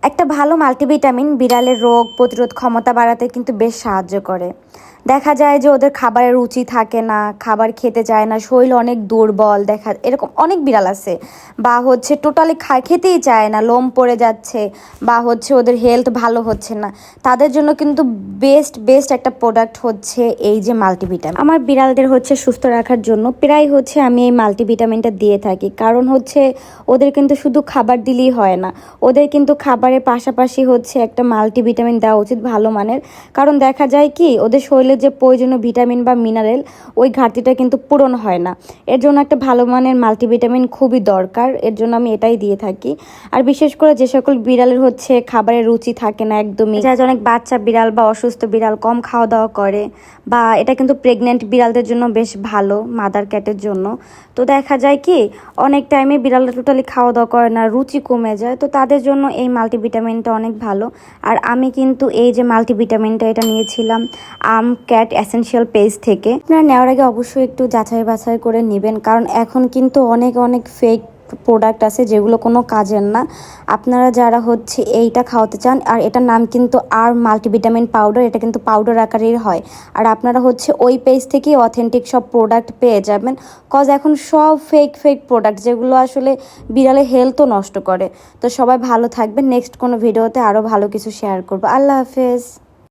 একটা ভালো মাল্টিভিটামিন বিড়ালের রোগ প্রতিরোধ ক্ষমতা বাড়াতে কিন্তু বেশ সাহায্য করে। দেখা যায় যে ওদের খাবারের রুচি থাকে না, খাবার খেতে চায় না, শরীর অনেক দুর্বল, এরকম অনেক বিড়াল আছে। বা হচ্ছে টোটালি খেতেই চায় না, লোম পড়ে যাচ্ছে, বা হচ্ছে ওদের হেলথ ভালো হচ্ছে না। তাদের জন্য কিন্তু বেস্ট বেস্ট একটা প্রোডাক্ট হচ্ছে এই যে মাল্টিভিটামিন। আমার বিড়ালদের হচ্ছে সুস্থ রাখার জন্য প্রায় হচ্ছে আমি এই মাল্টিভিটামিনটা দিয়ে থাকি। কারণ হচ্ছে ওদের কিন্তু শুধু খাবার দিলেই হয় না, ওদের কিন্তু খাবারের পাশাপাশি হচ্ছে একটা মাল্টিভিটামিন দেওয়া উচিত ভালো মানের। কারণ দেখা যায় কি ওদের শরীরে যে প্রয়োজনীয় ভিটামিন বা মিনারেল ওই ঘাটতিটা কিন্তু পূরণ হয় না। এর জন্য একটা ভালো মানের মাল্টিভিটামিন খুবই দরকার, এর জন্য আমি এটাই দিয়ে থাকি। আর বিশেষ করে যে সকল বিড়ালের হচ্ছে খাবারের রুচি থাকে না একদমই, যা অনেক বাচ্চা বিড়াল বা অসুস্থ বিড়াল কম খাওয়া দাওয়া করে, বা এটা কিন্তু প্রেগনেন্ট বিড়ালদের জন্য বেশ ভালো, মাদার ক্যাটের জন্য। তো দেখা যায় কি অনেক টাইমে বিড়ালরা টোটালি খাওয়া দাওয়া করে না, রুচি কমে যায়, তো তাদের জন্য এই মাল্টিভিটামিনটা অনেক ভালো। আর আমি কিন্তু এই যে মাল্টিভিটামিনটা এটা নিয়েছিলাম ক্যাট এসেনশিয়াল পেজ থেকে। আপনারা নেওয়ার আগে অবশ্যই একটু যাচাই বাছাই করে নেবেন, কারণ এখন কিন্তু অনেক অনেক ফেক প্রোডাক্ট আছে যেগুলো কোনো কাজের না। আপনারা যারা হচ্ছে এইটা খাওয়াতে চান, আর এটার নাম কিন্তু আর মাল্টিভিটামিন পাউডার, এটা কিন্তু পাউডার আকারের হয়। আর আপনারা হচ্ছে ওই পেজ থেকেই অথেন্টিক সব প্রোডাক্ট পেয়ে যাবেন। কজ এখন সব ফেক ফেক প্রোডাক্ট যেগুলো আসলে বিড়ালের হেলথও নষ্ট করে। তো সবাই ভালো থাকবেন, নেক্সট কোনো ভিডিওতে আরও ভালো কিছু শেয়ার করবো। আল্লাহ হাফেজ।